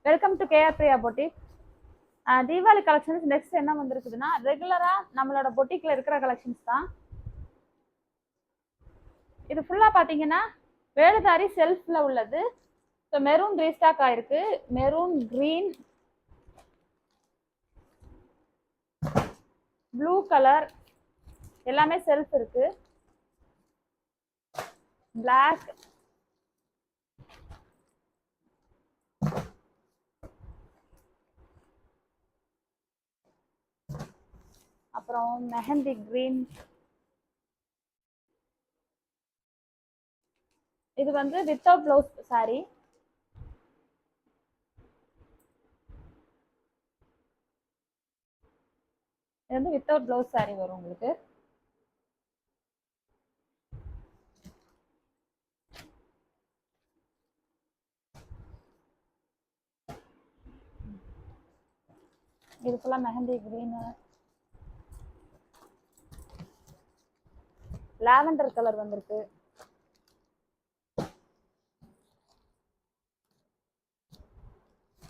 Welcome to K R Priya boutique. Deepavali collections next என்ன வந்திருக்குதுன்னா, ரெகுலரா நம்மளோட பொட்டிக்ல இருக்கிற கலெக்ஷன்ஸ் தான். இது ஃபுல்லா பாத்தீங்கன்னா வேலுதாரி செல்ஃப்ல உள்ளது. ஸோ மெரூன் ரீஸ்டாக் ஆயிருக்கு, மெரூன் கிரீன், ப்ளூ கலர் எல்லாமே செல்ஃப் இருக்கு. பிளாக், அப்புறம் மெஹந்தி கிரீன், இது வந்து வித்தவுட் ப்ளவுஸ் சாரி. இது வந்து வித்தவுட் ப்ளவுஸ் சாரி வரும் உங்களுக்கு. இது ஃபுல்லா மெஹந்தி கிரீன், லாவெண்டர் கலர் வந்திருக்கு.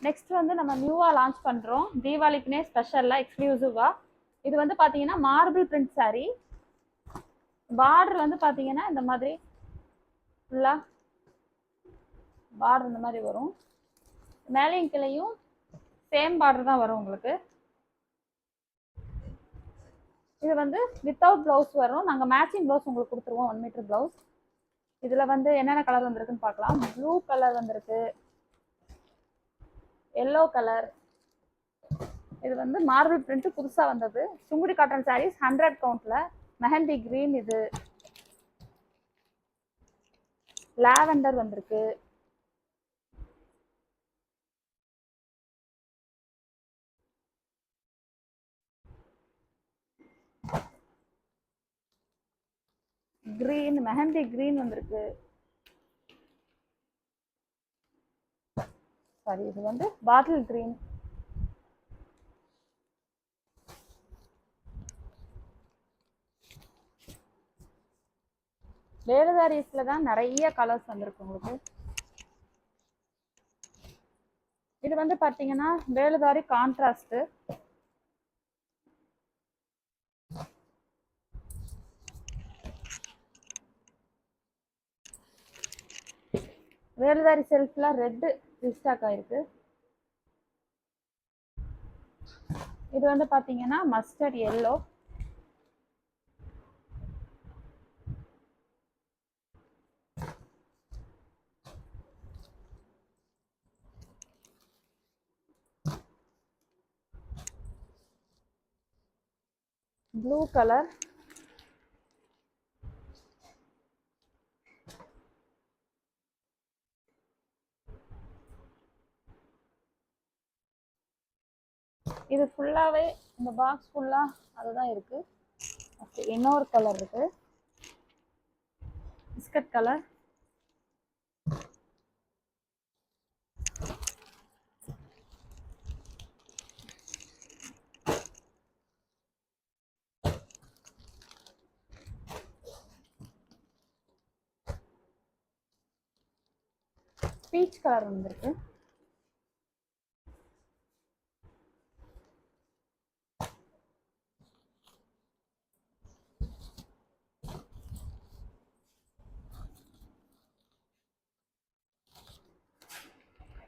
நெக்ஸ்ட் வந்து நம்ம நியூவா லான்ச் பண்றோம், தீபாவளிக்குனே ஸ்பெஷலா எக்ஸ்க்ளூசிவா. இது வந்து பாத்தீங்கன்னா மார்பிள் பிரிண்ட் சாரி. பார்டர் வந்து பாத்தீங்கன்னா இந்த மாதிரி ஃபுல்லா பார்டர் இந்த மாதிரி வரும். மேலையும் கிளையும் சேம் பார்டர் தான் வரும் உங்களுக்கு. இது வந்து வித்தவுட் பிளவுஸ் வரும். நாங்க மேட்சிங் பிளவுஸ் உங்களுக்கு கொடுத்துருவோம், 1 மீட்டர் பிளவுஸ். இதுல வந்து என்னென்ன கலர் வந்திருக்குன்னு பார்க்கலாம். ப்ளூ கலர் வந்திருக்கு, எல்லோ கலர். இது வந்து மார்பிள் பிரிண்ட் புதுசா வந்தது. சுங்குடி காட்டன் சாரீஸ் 100 கவுண்ட்ல. மெஹந்தி கிரீன், இது லாவெண்டர் வந்திருக்கு. கிரீன், மெஹந்தி கிரீன் வந்திருக்கு. சாரி, இது வந்து பாட்டில் கிரீன். வேலுதாரிஸ்ல தான் நிறைய கலர்ஸ் வந்திருக்கு உங்களுக்கு. இது வந்து பாத்தீங்கன்னா வேலுதாரி கான்ட்ராஸ்ட். வேலுதாரி செல்ஃப்ல ரெட் ரீஸ்டாக் ஆயிருக்கு. இது வந்து பாத்தீங்கன்னா மஸ்டர்ட் எல்லோ. ப்ளூ கலர், இது ஃபுல்லாவே இந்த பாக்ஸ் ஃபுல்லா அதுதான் இருக்கு. ஓகே, இன்னொரு கலர் இருக்கு, பிஸ்கட் கலர். பீச் கலர் வந்திருக்கு.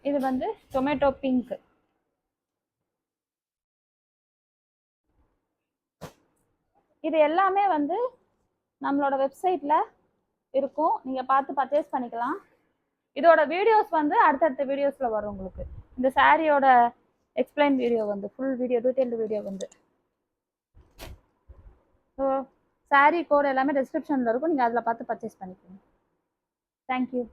இது வந்து டொமேட்டோ பிங்க். இது எல்லாமே வந்து நம்மளோட வெப்சைட்ல இருக்கும், நீங்க பார்த்து பர்ச்சேஸ் பண்ணிக்கலாம். இதோட வீடியோஸ் வந்து அடுத்தடுத்த வீடியோஸ்ல வரும் உங்களுக்கு. இந்த சாரியோட எக்ஸ்பிளைன் வீடியோ வந்து ஃபுல் வீடியோ, டீடைல்டு வீடியோ வந்து. ஸோ சாரி கோட் எல்லாமே டிஸ்கிரிப்ஷன்ல இருக்கும், நீங்க அதில் பார்த்து பர்ச்சேஸ் பண்ணிக்கோங்க. தேங்க்யூ.